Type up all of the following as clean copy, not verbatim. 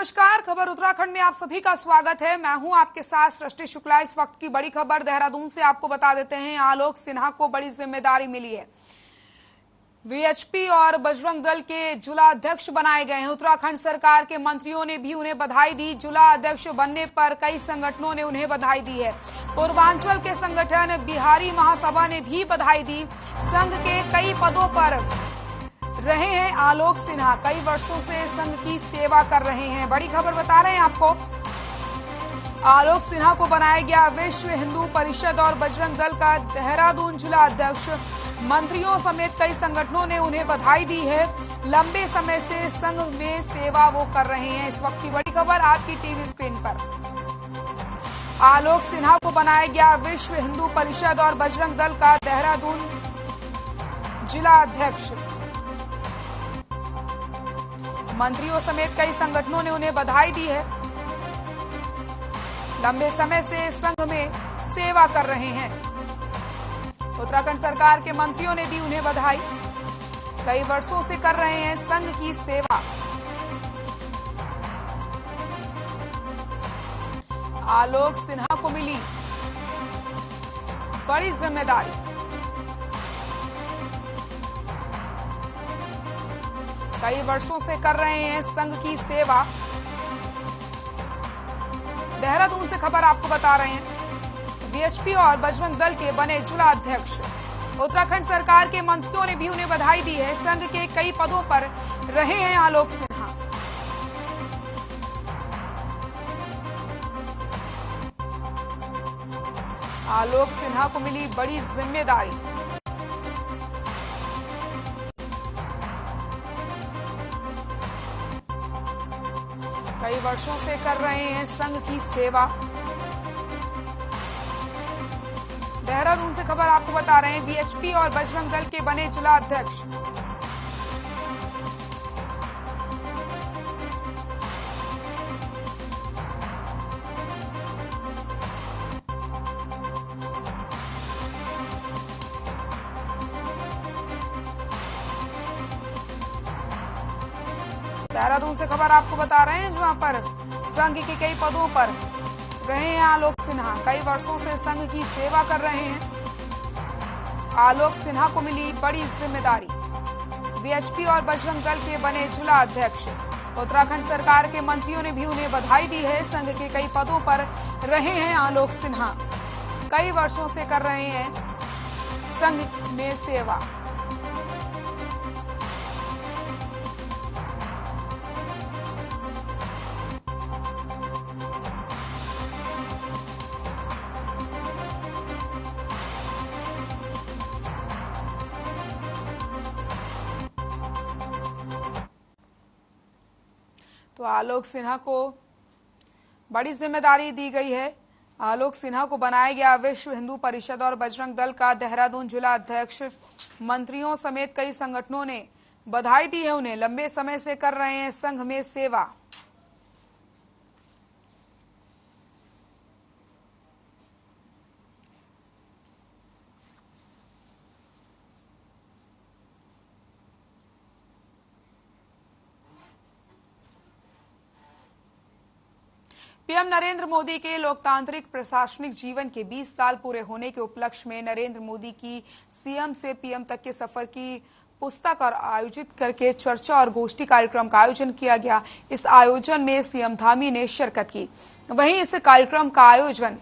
नमस्कार, खबर उत्तराखंड में आप सभी का स्वागत है। मैं हूं आपके साथ सृष्टि शुक्ला। इस वक्त की बड़ी खबर देहरादून से आपको बता देते हैं। आलोक सिन्हा को बड़ी जिम्मेदारी मिली है। वीएचपी और बजरंग दल के जिला अध्यक्ष बनाए गए हैं। उत्तराखंड सरकार के मंत्रियों ने भी उन्हें बधाई दी। जिला अध्यक्ष बनने पर कई संगठनों ने उन्हें बधाई दी है। पूर्वांचल के संगठन बिहारी महासभा ने भी बधाई दी। संघ के कई पदों पर रहे हैं आलोक सिन्हा। कई वर्षों से संघ की सेवा कर रहे हैं। बड़ी खबर बता रहे हैं आपको। आलोक सिन्हा को बनाया गया विश्व हिंदू परिषद और बजरंग दल का देहरादून जिला अध्यक्ष। मंत्रियों समेत कई संगठनों ने उन्हें बधाई दी है। लंबे समय से संघ में सेवा वो कर रहे हैं। इस वक्त की बड़ी खबर आपकी टीवी स्क्रीन पर। आलोक सिन्हा को बनाया गया विश्व हिंदू परिषद और बजरंग दल का देहरादून जिला अध्यक्ष। मंत्रियों समेत कई संगठनों ने उन्हें बधाई दी है। लंबे समय से संघ में सेवा कर रहे हैं। उत्तराखंड सरकार के मंत्रियों ने दी उन्हें बधाई। कई वर्षों से कर रहे हैं संघ की सेवा। आलोक सिन्हा को मिली बड़ी जिम्मेदारी। कई वर्षों से कर रहे हैं संघ की सेवा। देहरादून से खबर आपको बता रहे हैं। वीएचपी और बजरंग दल के बने जिला अध्यक्ष। उत्तराखंड सरकार के मंत्रियों ने भी उन्हें बधाई दी है। संघ के कई पदों पर रहे हैं आलोक सिन्हा। आलोक सिन्हा को मिली बड़ी जिम्मेदारी। कई वर्षों से कर रहे हैं संघ की सेवा। देहरादून से खबर आपको बता रहे हैं। वीएचपी और बजरंग दल के बने जिला अध्यक्ष। देहरादून से खबर आपको बता रहे हैं जहां पर संघ के कई पदों पर रहे हैं आलोक सिन्हा। कई वर्षों से संघ की सेवा कर रहे हैं। आलोक सिन्हा को मिली बड़ी जिम्मेदारी। वीएचपी और बजरंग दल के बने जिला अध्यक्ष। उत्तराखंड सरकार के मंत्रियों ने भी उन्हें बधाई दी है। संघ के कई पदों पर रहे हैं आलोक सिन्हा। कई वर्षों से कर रहे हैं संघ में सेवा। तो आलोक सिन्हा को बड़ी जिम्मेदारी दी गई है। आलोक सिन्हा को बनाया गया विश्व हिंदू परिषद और बजरंग दल का देहरादून जिला अध्यक्ष। मंत्रियों समेत कई संगठनों ने बधाई दी है उन्हें। लंबे समय से कर रहे हैं संघ में सेवा। पीएम नरेंद्र मोदी के लोकतांत्रिक प्रशासनिक जीवन के 20 साल पूरे होने के उपलक्ष्य में नरेंद्र मोदी की सीएम से पीएम तक के सफर की पुस्तक और आयोजित करके चर्चा और गोष्ठी कार्यक्रम का आयोजन किया गया। इस आयोजन में सीएम धामी ने शिरकत की। वहीं इस कार्यक्रम का आयोजन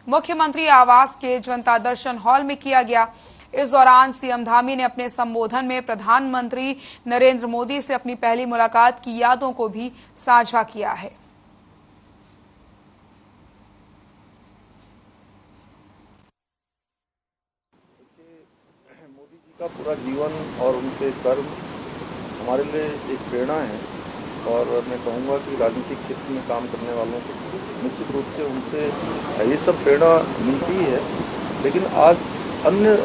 मुख्यमंत्री आवास के जनता दर्शन हॉल में किया गया। इस दौरान सीएम धामी ने अपने संबोधन में प्रधानमंत्री नरेंद्र मोदी से अपनी पहली मुलाकात की यादों को भी साझा किया है। मोदी जी का पूरा जीवन और उनके कर्म हमारे लिए एक प्रेरणा है। और मैं कहूँगा कि राजनीतिक क्षेत्र में काम करने वालों को निश्चित रूप से उनसे ये सब प्रेरणा मिलती है। लेकिन आज अन्य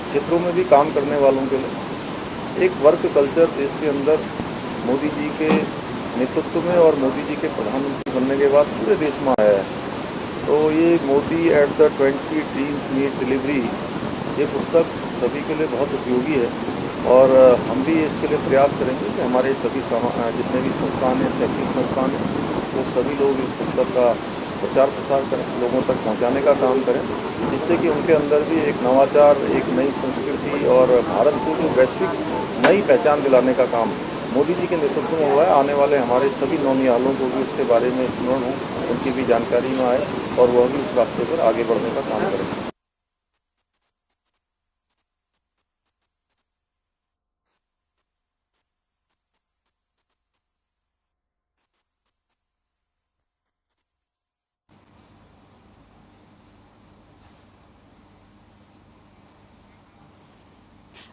क्षेत्रों में भी काम करने वालों के लिए एक वर्क कल्चर देश के अंदर मोदी जी के नेतृत्व में और मोदी जी के प्रधानमंत्री बनने के बाद पूरे देश में आया है। तो ये Modi at the 20 dreams meet delivery, ये पुस्तक सभी के लिए बहुत उपयोगी है। और हम भी इसके लिए प्रयास करेंगे कि हमारे सभी जितने भी संस्थान हैं, शैक्षिक संस्थान हैं, वो सभी लोग इस पुस्तक का प्रचार प्रसार करें, लोगों तक पहुंचाने का काम करें, जिससे कि उनके अंदर भी एक नवाचार, एक नई संस्कृति और भारत को जो वैश्विक नई पहचान दिलाने का काम मोदी जी के नेतृत्व में हुआ है। आने वाले हमारे सभी नौनिहालों को भी उसके बारे में स्मरण हो, उनकी भी जानकारी में आए और वह भी इस रास्ते पर आगे बढ़ने का काम करें।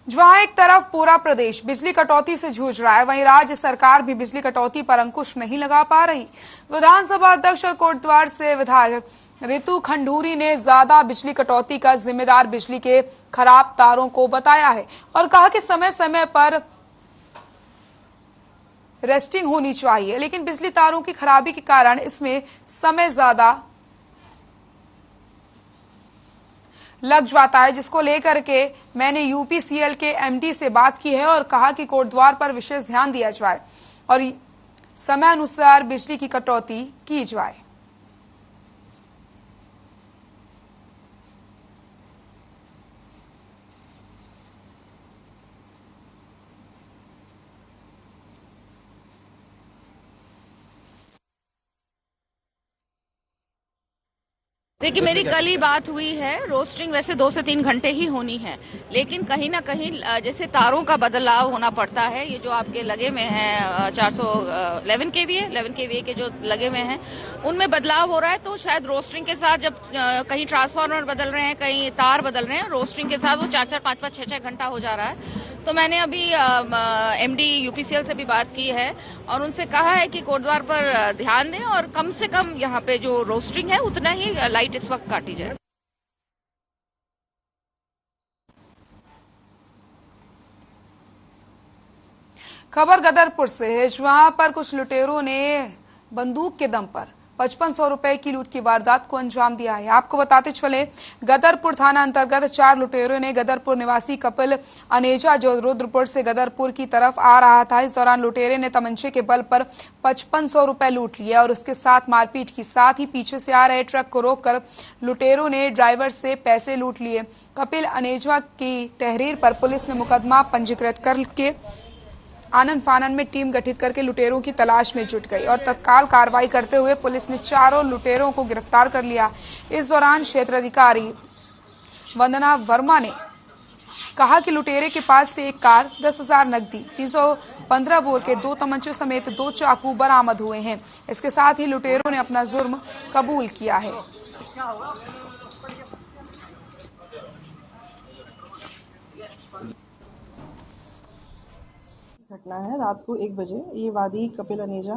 जहां एक तरफ पूरा प्रदेश बिजली कटौती से जूझ रहा है, वहीं राज्य सरकार भी बिजली कटौती पर अंकुश नहीं लगा पा रही। विधानसभा अध्यक्ष और कोटद्वार से विधायक रितु खंडूरी ने ज्यादा बिजली कटौती का जिम्मेदार बिजली के खराब तारों को बताया है और कहा कि समय समय पर रेस्टिंग होनी चाहिए, लेकिन बिजली तारों की खराबी के कारण इसमें समय ज्यादा लग जाता है, जिसको लेकर के मैंने यूपीसीएल के एमडी से बात की है और कहा कि कोटद्वार पर विशेष ध्यान दिया जाए और समय अनुसार बिजली की कटौती की जाए। देखिए, मेरी कल ही बात हुई है। रोस्टिंग वैसे 2 से 3 घंटे ही होनी है, लेकिन कहीं ना कहीं जैसे तारों का बदलाव होना पड़ता है। ये जो आपके लगे में हैं 411 केवीए के जो लगे हुए हैं, उनमें बदलाव हो रहा है। तो शायद रोस्टिंग के साथ जब कहीं ट्रांसफार्मर बदल रहे हैं, कहीं तार बदल रहे हैं, रोस्टिंग के साथ वो 4-4, 5-5, 6-6 घंटा हो जा रहा है। तो मैंने अभी एमडी यूपीसीएल से भी बात की है और उनसे कहा है कि कोटद्वार पर ध्यान दें और कम से कम यहाँ पे जो रोस्टिंग है उतना ही लाइट इस वक्त काटी जाए। खबर गदरपुर से है, वहां पर कुछ लुटेरों ने बंदूक के दम पर 5500 रुपए की लूट की वारदात को अंजाम दिया है। आपको बताते चले, गदरपुर थाना अंतर्गत 4 लुटेरों ने गदरपुर निवासी कपिल अनेजा, जो रुद्रपुर से गदरपुर की तरफ आ रहा था, इस दौरान लुटेरे ने तमंचे के बल पर 5500 रुपए लूट लिए और उसके साथ मारपीट की। साथ ही पीछे से आ रहे ट्रक को रोककर लुटेरों ने ड्राइवर से पैसे लूट लिए। कपिल अनेजा की तहरीर पर पुलिस ने मुकदमा पंजीकृत करके आनन फानन में टीम गठित करके लुटेरों की तलाश में जुट गई और तत्काल कार्रवाई करते हुए पुलिस ने चारों लुटेरों को गिरफ्तार कर लिया। इस दौरान क्षेत्राधिकारी वंदना वर्मा ने कहा कि लुटेरे के पास से एक कार, 10,000 नकदी, 315 बोर के 2 तमंचों समेत 2 चाकू बरामद हुए हैं। इसके साथ ही लुटेरों ने अपना जुर्म कबूल किया है। घटना है रात को 1 बजे। ये वादी कपिल अनेजा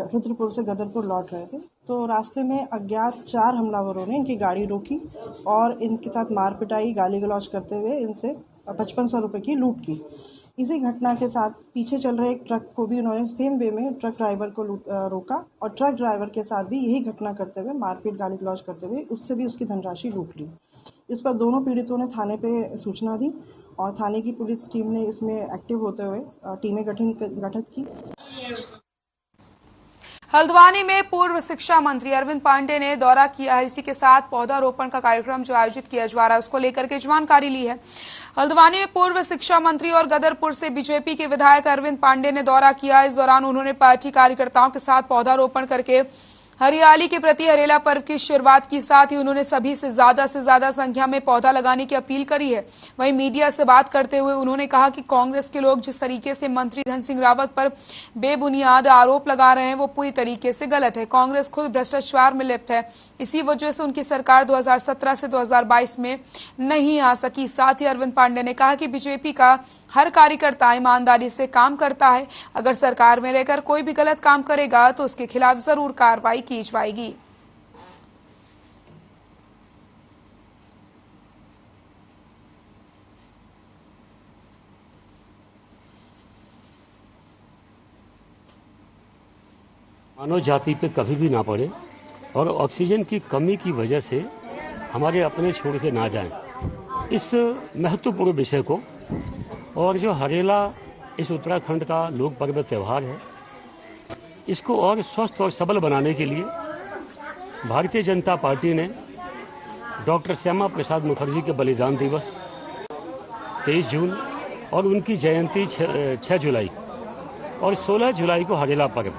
रुद्रपुर से गदरपुर लौट रहे थे, तो रास्ते में अज्ञात 4 हमलावरों ने इनकी गाड़ी रोकी और इनके साथ मार पिटाई, गाली गलौज करते हुए इनसे 5500 रुपए की लूट की। इसी घटना के साथ पीछे चल रहे एक ट्रक को भी उन्होंने सेम वे में ट्रक ड्राइवर को रोका और ट्रक ड्राइवर के साथ भी यही घटना करते हुए मारपीट, गाली गलौज करते हुए उससे भी उसकी धनराशि लूट ली। इस पर दोनों पीड़ितों ने थाने पे सूचना दी और थाने की पुलिस टीम ने इसमें एक्टिव होते हुए टीमें गठित की। हल्द्वानी में पूर्व शिक्षा मंत्री अरविंद पांडे ने दौरा किया है। इसी के साथ पौधारोपण का कार्यक्रम जो आयोजित किया जा रहा है उसको लेकर के जानकारी ली है। हल्द्वानी में पूर्व शिक्षा मंत्री और गदरपुर से बीजेपी के विधायक अरविंद पांडे ने दौरा किया। इस दौरान उन्होंने पार्टी कार्यकर्ताओं के साथ पौधारोपण करके हरियाली के प्रति हरेला पर्व की शुरुआत की। साथ ही उन्होंने सभी से ज्यादा संख्या में पौधा लगाने की अपील करी है। वहीं मीडिया से बात करते हुए उन्होंने कहा कि कांग्रेस के लोग जिस तरीके से मंत्री धन सिंह रावत पर बेबुनियाद आरोप लगा रहे हैं वो पूरी तरीके से गलत है। कांग्रेस खुद भ्रष्टाचार में लिप्त है, इसी वजह से उनकी सरकार 2017 से 2022 में नहीं आ सकी। साथ ही अरविंद पांडे ने कहा कि बीजेपी का हर कार्यकर्ता ईमानदारी से काम करता है, अगर सरकार में रहकर कोई भी गलत काम करेगा तो उसके खिलाफ जरूर कार्रवाई की जाएगी। मानव जाति पे कभी भी ना पड़े और ऑक्सीजन की कमी की वजह से हमारे अपने छोड़ के ना जाएं, इस महत्वपूर्ण विषय को। और जो हरेला इस उत्तराखंड का लोक पर्व त्यौहार है, इसको और स्वस्थ और सबल बनाने के लिए भारतीय जनता पार्टी ने डॉक्टर श्यामा प्रसाद मुखर्जी के बलिदान दिवस 23 जून और उनकी जयंती 6 जुलाई और 16 जुलाई को हरेला पर्व,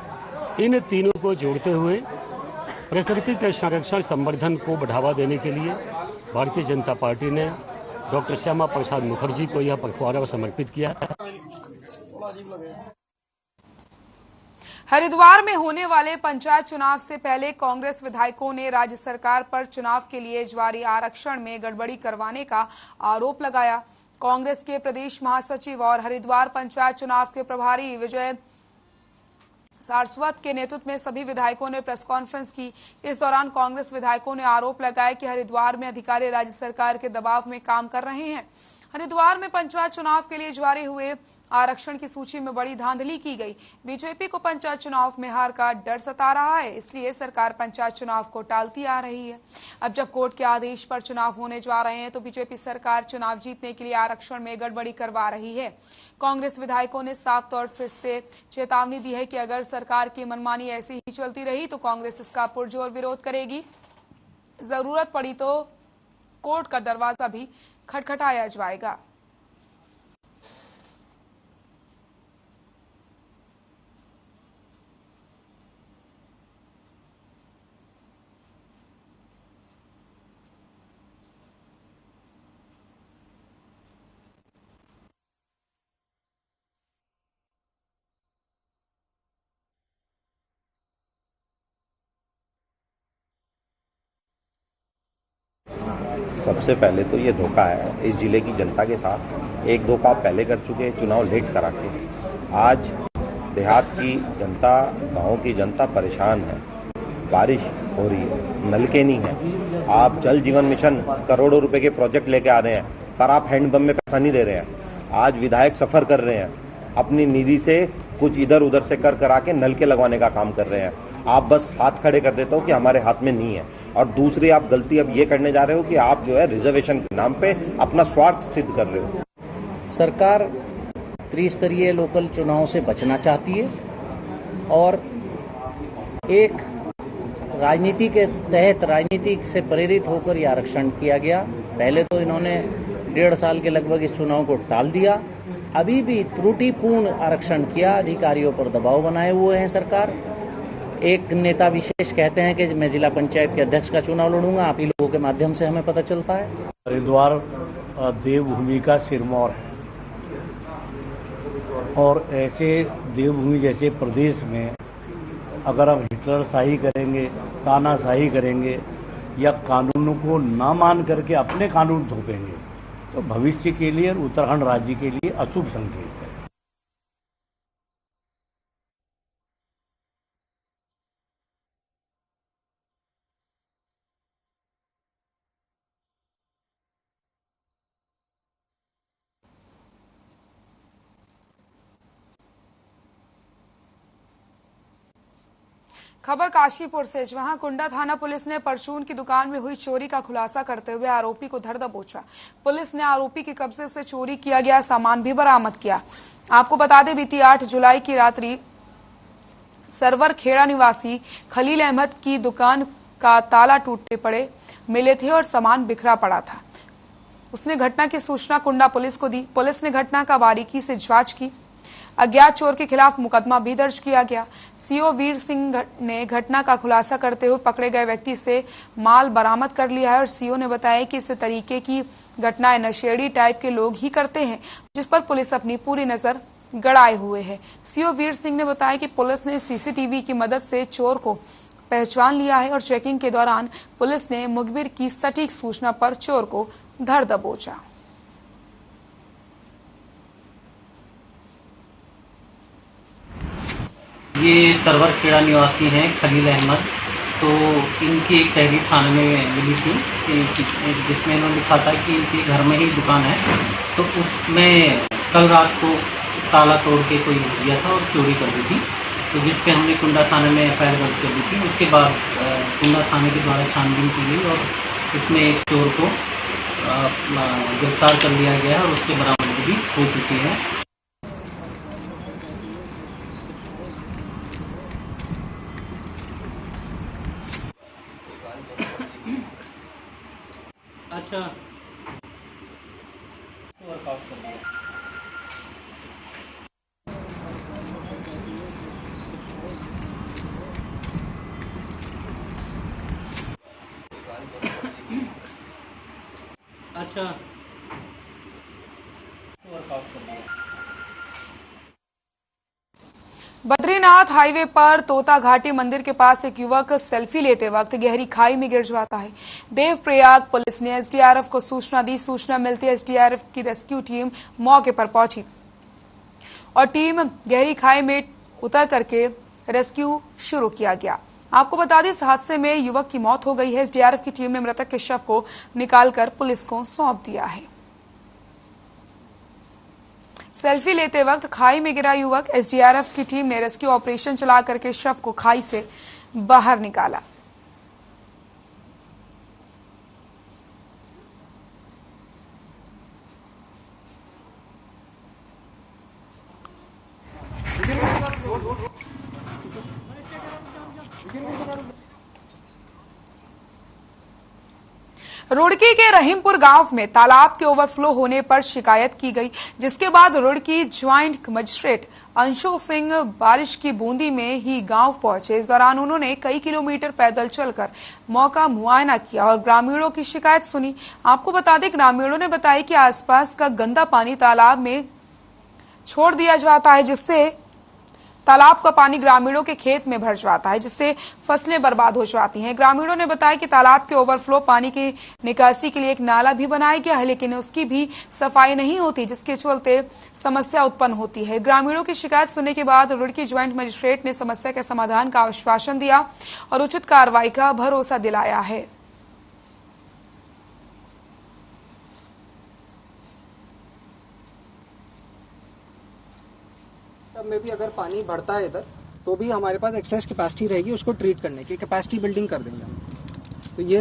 इन तीनों को जोड़ते हुए प्रकृति के संरक्षण संवर्धन को बढ़ावा देने के लिए भारतीय जनता पार्टी ने डॉक्टर श्यामा प्रसाद मुखर्जी को यह पखवाड़ा समर्पित किया है। हरिद्वार में होने वाले पंचायत चुनाव से पहले कांग्रेस विधायकों ने राज्य सरकार पर चुनाव के लिए जारी आरक्षण में गड़बड़ी करवाने का आरोप लगाया। कांग्रेस के प्रदेश महासचिव और हरिद्वार पंचायत चुनाव के प्रभारी विजय सारस्वत के नेतृत्व में सभी विधायकों ने प्रेस कॉन्फ्रेंस की। इस दौरान कांग्रेस विधायकों ने आरोप लगाया कि हरिद्वार में अधिकारी राज्य सरकार के दबाव में काम कर रहे हैं। हरिद्वार में पंचायत चुनाव के लिए जारी हुए आरक्षण की सूची में बड़ी धांधली की गई। बीजेपी को पंचायत चुनाव में हार का डर सता रहा है, इसलिए सरकार पंचायत चुनाव को टालती आ रही है। अब जब कोर्ट के आदेश पर चुनाव होने जा रहे हैं तो बीजेपी सरकार चुनाव जीतने के लिए आरक्षण में गड़बड़ी करवा रही है। कांग्रेस विधायकों ने साफ तौर से चेतावनी दी है कि अगर सरकार की मनमानी ऐसी ही चलती रही तो कांग्रेस इसका पुरजोर विरोध करेगी। जरूरत पड़ी तो कोर्ट का दरवाजा भी खटखटाया जाएगा। सबसे पहले तो ये धोखा है इस जिले की जनता के साथ। एक धोखा आप पहले कर चुके हैं, चुनाव लेट करा के। आज देहात की जनता, गांव की जनता परेशान है। बारिश हो रही है, नलके नहीं है। आप जल जीवन मिशन करोड़ों रुपए के प्रोजेक्ट लेके आ रहे हैं, पर आप हैंडपंप में पैसा नहीं दे रहे हैं। आज विधायक सफर कर रहे हैं, अपनी निधि से कुछ इधर उधर से कर करा के नलके लगवाने का काम कर रहे हैं। आप बस हाथ खड़े कर देते हो कि हमारे हाथ में नहीं है। और दूसरी आप गलती अब ये करने जा रहे हो कि आप जो है रिजर्वेशन के नाम पे अपना स्वार्थ सिद्ध कर रहे हो। सरकार त्रिस्तरीय लोकल चुनाव से बचना चाहती है और एक राजनीति के तहत, राजनीति से प्रेरित होकर यह आरक्षण किया गया। पहले तो इन्होंने 1.5 साल के लगभग इस चुनाव को टाल दिया, अभी भी त्रुटिपूर्ण आरक्षण किया, अधिकारियों पर दबाव बनाए हुए हैं सरकार। एक नेता विशेष कहते हैं कि मैं जिला पंचायत के अध्यक्ष का चुनाव लड़ूंगा। आप ही लोगों के माध्यम से हमें पता चलता है। हरिद्वार देवभूमि का सिरमौर है और ऐसे देवभूमि जैसे प्रदेश में अगर आप हिटलर शाही करेंगे, तानाशाही करेंगे या कानूनों को ना मान करके अपने कानून थोपेंगे तो भविष्य के लिए और उत्तराखंड राज्य के लिए अशुभ संकेत है। खबर काशीपुर से, जहां कुंडा थाना पुलिस ने परचून की दुकान में हुई चोरी का खुलासा करते हुए आरोपी को धर दबोचा। पुलिस ने आरोपी के कब्जे से चोरी किया गया सामान भी बरामद किया। आपको बता दें, बीती 8 जुलाई की रात्रि सरवर खेड़ा निवासी खलील अहमद की दुकान का ताला टूटे पड़े मिले थे और सामान बिखरा पड़ा था। उसने घटना की सूचना कुंडा पुलिस को दी। पुलिस ने घटना का बारीकी से जांच की। अज्ञात चोर के खिलाफ मुकदमा भी दर्ज किया गया। सीओ वीर सिंह ने घटना का खुलासा करते हुए पकड़े गए व्यक्ति से माल बरामद कर लिया है और सीओ ने बताया कि इस तरीके की घटनाएं नशेड़ी टाइप के लोग ही करते हैं, जिस पर पुलिस अपनी पूरी नजर गड़ाए हुए है। सीओ वीर सिंह ने बताया कि पुलिस ने सीसीटीवी की मदद से चोर को पहचान लिया है और चेकिंग के दौरान पुलिस ने मुखबिर की सटीक सूचना पर चोर को धर दबोचा। ये सरवर खेड़ा निवासी हैं खलील अहमद। तो इनकी एक तहरीर थाने में मिली थी जिसमें इन्होंने लिखा था कि इनके घर में ही दुकान है, तो उसमें कल रात को ताला तोड़ के कोई घुस गया था और चोरी कर दी थी। तो जिस पे हमने कुंडा थाने में एफआईआर दर्ज कर दी थी। उसके बाद कुंडा थाने के द्वारा छानबीन की गई और इसमें एक चोर को गिरफ्तार कर लिया गया और उसकी बरामदगी भी हो चुकी है। अच्छा, वर्कआउट कर लिया। अच्छा, वर्कआउट कर लिया। बद्रीनाथ हाईवे पर तोता घाटी मंदिर के पास एक युवक सेल्फी लेते वक्त गहरी खाई में गिर जाता है। देवप्रयाग पुलिस ने एसडीआरएफ को सूचना दी। सूचना मिलती एसडीआरएफ की रेस्क्यू टीम मौके पर पहुंची और टीम गहरी खाई में उतर करके रेस्क्यू शुरू किया गया। आपको बता दें, इस हादसे में युवक की मौत हो गई है। एसडीआरएफ की टीम ने मृतक के शव को निकालकर पुलिस को सौंप दिया है। सेल्फी लेते वक्त खाई में गिरा युवक, एसडीआरएफ की टीम ने रेस्क्यू ऑपरेशन चला करके शव को खाई से बाहर निकाला। रुड़की के रहीमपुर गांव में तालाब के ओवरफ्लो होने पर शिकायत की गई, जिसके बाद रुड़की ज्वाइंट मजिस्ट्रेट अंशु सिंह बारिश की बूंदी में ही गांव पहुंचे। इस दौरान उन्होंने कई किलोमीटर पैदल चलकर मौका मुआयना किया और ग्रामीणों की शिकायत सुनी। आपको बता दें, ग्रामीणों ने बताया कि आसपास का गंदा पानी तालाब में छोड़ दिया जाता है, जिससे तालाब का पानी ग्रामीणों के खेत में भर जाता है, जिससे फसलें बर्बाद हो जाती हैं। ग्रामीणों ने बताया कि तालाब के ओवरफ्लो पानी की निकासी के लिए एक नाला भी बनाया गया है, लेकिन उसकी भी सफाई नहीं होती, जिसके चलते समस्या उत्पन्न होती है। ग्रामीणों की शिकायत सुनने के बाद रुड़की ज्वाइंट मजिस्ट्रेट ने समस्या के समाधान का आश्वासन दिया और उचित कार्रवाई का भरोसा दिलाया है। में भी अगर पानी बढ़ता है इधर तो भी हमारे पास एक्सेस कैपेसिटी रहेगी उसको ट्रीट करने की, कैपेसिटी बिल्डिंग कर देंगे हम। तो ये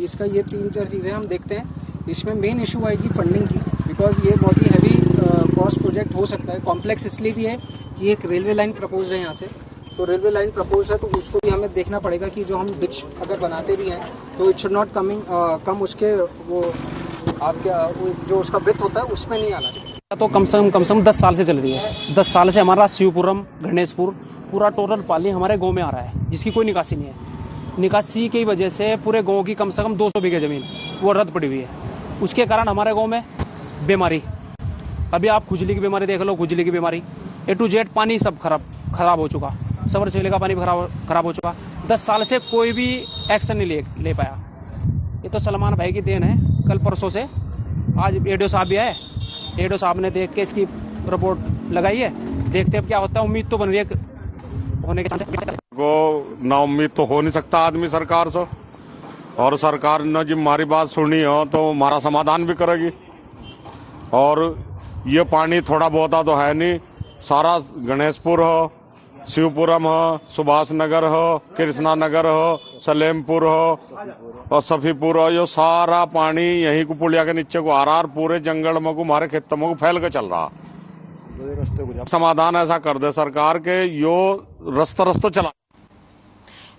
इसका ये 3-4 चीज़ें हम देखते हैं। इसमें मेन इशू आएगी फंडिंग की, बिकॉज ये बहुत ही हैवी कॉस्ट प्रोजेक्ट हो सकता है। कॉम्प्लेक्स इसलिए भी है कि एक रेलवे लाइन प्रपोज है यहाँ से, तो रेलवे लाइन प्रपोज है तो उसको भी हमें देखना पड़ेगा कि जो हम डिच अगर बनाते भी हैं तो इट शुड नॉट कम उसके वो आपके जो उसका ब्रेथ होता है उसमें नहीं आना चाहिए। तो कम से कम 10 साल से चल रही है। 10 साल से हमारा शिवपुरम, गणेशपुर पूरा टोटल पानी हमारे गांव में आ रहा है, जिसकी कोई निकासी नहीं है। निकासी की वजह से पूरे गांव की कम से कम 200 बीघे जमीन वो रद्द पड़ी हुई है। उसके कारण हमारे गांव में बीमारी, अभी आप खुजली की बीमारी देख लो, खुजली की बीमारी A to Z पानी सब खराब हो चुका, सबर सेले का पानी खराब हो चुका। 10 साल से कोई भी एक्शन नहीं ले पाया। ये तो सलमान भाई की देन है। कल परसों से आज एडीओ साहब भी आए, एडीओ साहब ने देख के इसकी रिपोर्ट लगाई है। देखते अब क्या होता है। उम्मीद तो बन रही है होने के चांस को ना उम्मीद तो हो नहीं सकता आदमी सरकार से, और सरकार ने जब हमारी बात सुनी हो तो हमारा समाधान भी करेगी। और ये पानी थोड़ा बहुत तो है नहीं, सारा गणेशपुर हो, शिवपुरम हो, सुभाष नगर हो, कृष्णा नगर हो, सलेमपुर हो और सफीपुर हो, ये सारा पानी यहीं को पुलिया के नीचे को आ रहा और पूरे जंगल में को हमारे खेतों में को फैल के चल रहा। समाधान ऐसा कर दे सरकार के यो रस्ता चला।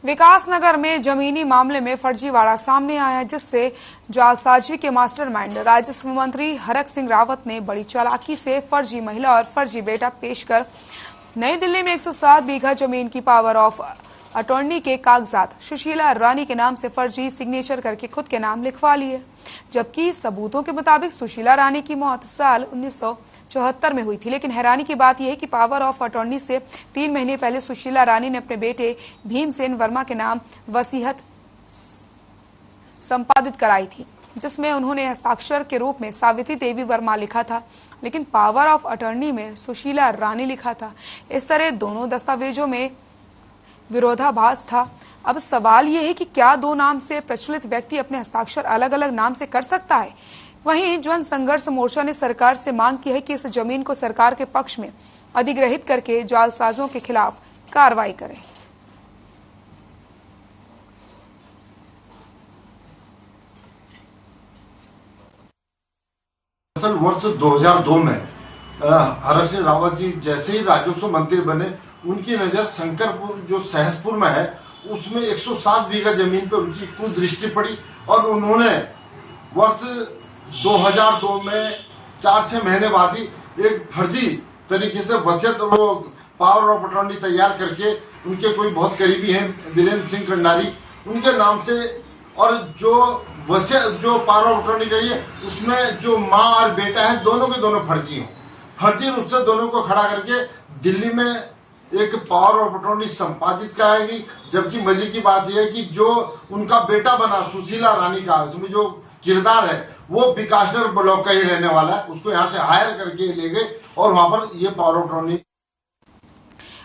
विकासनगर में जमीनी मामले में फर्जीवाड़ा सामने आया, जिससे जालसाजी के मास्टरमाइंड राजस्व मंत्री हरक सिंह रावत ने बड़ी चालाकी से फर्जी महिला और फर्जी बेटा पेश कर नई दिल्ली में 107 बीघा जमीन की पावर ऑफ अटॉर्नी के कागजात सुशीला रानी के नाम से फर्जी सिग्नेचर करके खुद के नाम लिखवा लिए, जबकि सबूतों के मुताबिक सुशीला रानी की मौत साल 1974 में हुई थी। लेकिन हैरानी की बात यह है कि पावर ऑफ अटॉर्नी से 3 महीने पहले सुशीला रानी ने अपने बेटे भीमसेन वर्मा के नाम वसीयत संपादित कराई थी, जिसमें उन्होंने हस्ताक्षर के रूप में सावित्री देवी वर्मा लिखा था, लेकिन पावर ऑफ अटॉर्नी में सुशीला रानी लिखा था। इस तरह दोनों दस्तावेजों में विरोधाभास था। अब सवाल यह है कि क्या 2 नाम से प्रचलित व्यक्ति अपने हस्ताक्षर अलग अलग नाम से कर सकता है? वहीं जन संघर्ष मोर्चा ने सरकार से मांग की है कि इस जमीन को सरकार के पक्ष में अधिग्रहित करके जालसाजों के खिलाफ कार्रवाई करें। वर्ष 2002 में हरक सिंह रावत जी जैसे ही राजस्व मंत्री बने, उनकी नजर शंकरपुर जो सहसपुर में है उसमें 107 बीघा जमीन पर उनकी कुछ दृष्टि पड़ी और उन्होंने वर्ष 2002 में 4-6 महीने बाद ही एक फर्जी तरीके से वसीयत वो पावर ऑफ अटॉर्नी तैयार करके उनके कोई बहुत करीबी हैं वीरेंद्र सिंह कंडारी, उनके नाम से, और जो वसीयत जो पावर ऑफ अटॉर्नी करी है उसमें जो माँ और बेटा है दोनों के दोनों फर्जी हैं। फर्जी रूप से दोनों को खड़ा करके दिल्ली में एक पावर ऑफ अटॉर्नी संपादित कराएगी, जबकि मजे की बात यह है कि जो उनका बेटा बना सुशीला रानी का, उसमें जो किरदार है वो विकासनगर ब्लॉक का ही रहने वाला है, उसको यहाँ से हायर करके ले गए और वहां पर ये पावर ऑफ अटॉर्नी।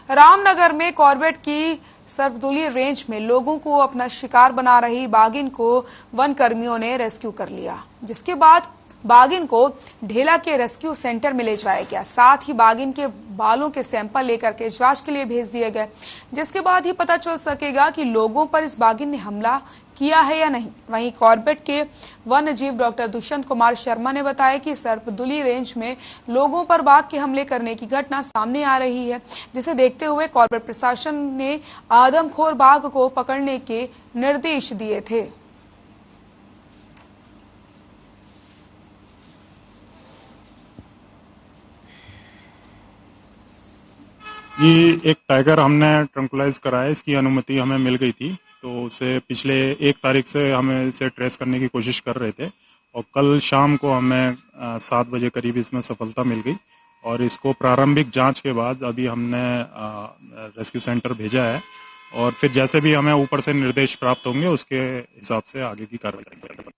रामनगर में कॉर्बेट की सर्वदलीय रेंज में लोगों को अपना शिकार बना रही बाघिन को वन कर्मियों ने रेस्क्यू कर लिया, जिसके बाद बाघिन को ढेला के रेस्क्यू सेंटर में ले जाया गया। साथ ही बाघिन के बालों के सैंपल लेकर के जांच के लिए भेज दिए गए, जिसके बाद ही पता चल सकेगा कि लोगों पर इस बाघिन ने हमला किया है या नहीं। वहीं कॉर्बेट के वन्य जीव डॉक्टर दुष्यंत कुमार शर्मा ने बताया कि सर्पदुली रेंज में लोगों पर बाघ के हमले करने की घटना सामने आ रही है, जिसे देखते हुए कॉर्बेट प्रशासन ने आदमखोर बाघ को पकड़ने के निर्देश दिए थे। ये एक टाइगर हमने ट्रंकुलाइज कराया, इसकी अनुमति हमें मिल गई थी, तो उसे पिछले 1 तारीख से हमें इसे ट्रेस करने की कोशिश कर रहे थे और कल शाम को हमें 7 बजे करीब इसमें सफलता मिल गई और इसको प्रारंभिक जांच के बाद अभी हमने रेस्क्यू सेंटर भेजा है और फिर जैसे भी हमें ऊपर से निर्देश प्राप्त होंगे उसके हिसाब से आगे की कार्रवाई करेंगे।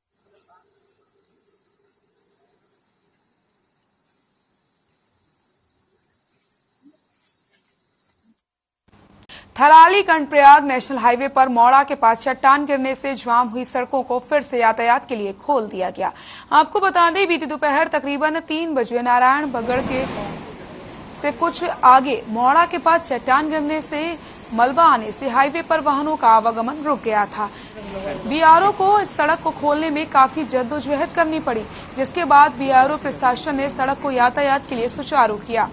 थराली कर्णप्रयाग नेशनल हाईवे पर मौड़ा के पास चट्टान गिरने से जाम हुई सड़कों को फिर से यातायात के लिए खोल दिया गया। आपको बता दें, बीती दोपहर तकरीबन 3 बजे नारायण बगड़ के से कुछ आगे मौड़ा के पास चट्टान गिरने से मलबा आने से हाईवे पर वाहनों का आवागमन रुक गया था। बीआरओ को इस सड़क को खोलने में काफी जद्दोजहद करनी पड़ी, जिसके बाद बीआरओ प्रशासन ने सड़क को यातायात के लिए सुचारू किया।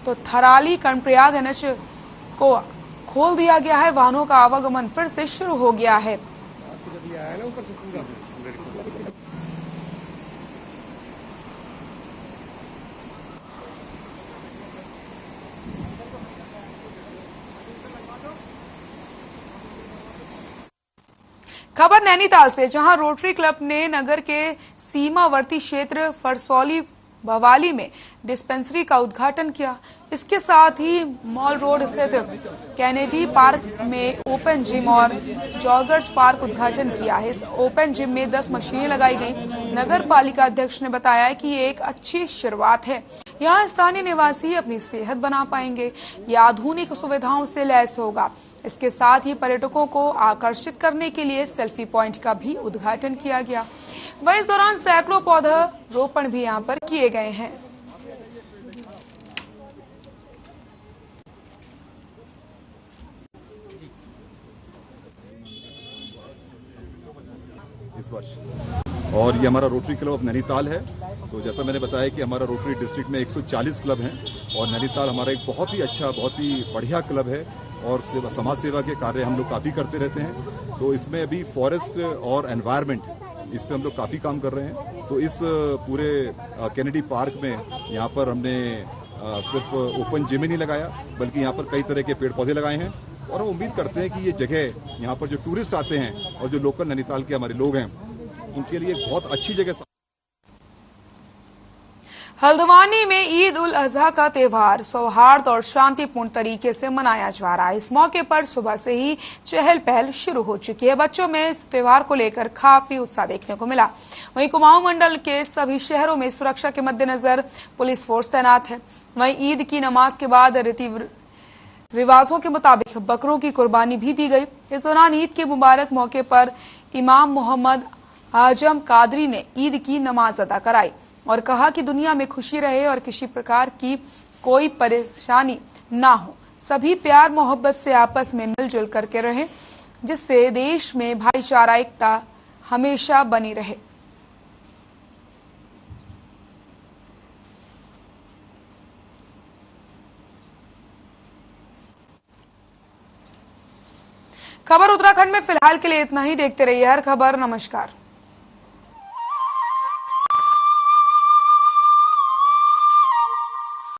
तो थराली कर्णप्रयाग एनएच को खोल दिया गया है, वाहनों का आवागमन फिर से शुरू हो गया है। खबर नैनीताल से, जहां रोटरी क्लब ने नगर के सीमावर्ती क्षेत्र फरसौली भवाली में डिस्पेंसरी का उद्घाटन किया। इसके साथ ही मॉल रोड स्थित कैनेडी पार्क में ओपन जिम और जॉगर्स पार्क उद्घाटन किया है। इस ओपन जिम में 10 मशीनें लगाई गई। नगर पालिका अध्यक्ष ने बताया कि ये एक अच्छी शुरुआत है, यहाँ स्थानीय निवासी अपनी सेहत बना पाएंगे। यह आधुनिक सुविधाओं से लैस होगा। इसके साथ ही पर्यटकों को आकर्षित करने के लिए सेल्फी पॉइंट का भी उद्घाटन किया गया। वहीं इस दौरान सैकड़ों पौधा रोपण भी यहाँ पर किए गए हैं। इस वर्ष और ये हमारा रोटरी क्लब ऑफ नैनीताल है। तो जैसा मैंने बताया कि हमारा रोटरी डिस्ट्रिक्ट में 140 क्लब हैं और नैनीताल हमारा एक बहुत ही अच्छा, बहुत ही बढ़िया क्लब है और समाज सेवा के कार्य हम लोग काफ़ी करते रहते हैं। तो इसमें अभी फॉरेस्ट और एनवायरनमेंट, इस पे हम लोग काफ़ी काम कर रहे हैं। तो इस पूरे कैनेडी पार्क में यहाँ पर हमने सिर्फ ओपन जिम ही नहीं लगाया, बल्कि यहाँ पर कई तरह के पेड़ पौधे लगाए हैं और हम उम्मीद करते हैं कि ये जगह यहाँ पर जो टूरिस्ट आते हैं और जो लोकल नैनीताल के हमारे लोग हैं उनके लिए एक बहुत अच्छी जगह। हल्द्वानी में ईद उल अजहा का त्योहार सौहार्द और शांतिपूर्ण तरीके से मनाया जा रहा है। इस मौके पर सुबह से ही चहल पहल शुरू हो चुकी है। बच्चों में इस त्योहार को लेकर काफी उत्साह देखने को मिला। वहीं कुमाऊं मंडल के सभी शहरों में सुरक्षा के मद्देनजर पुलिस फोर्स तैनात है। वहीं ईद की नमाज के बाद रीति रिवाजों के मुताबिक बकरों की कुर्बानी भी दी गई। इस दौरान ईद के मुबारक मौके पर इमाम मोहम्मद आजम कादरी ने ईद की नमाज अदा कराई और कहा कि दुनिया में खुशी रहे और किसी प्रकार की कोई परेशानी ना हो। सभी प्यार मोहब्बत से आपस में मिलजुल करके रहें, जिससे देश में भाईचारा एकता हमेशा बनी रहे। खबर उत्तराखंड में फिलहाल के लिए इतना ही। देखते रहिए हर खबर। नमस्कार।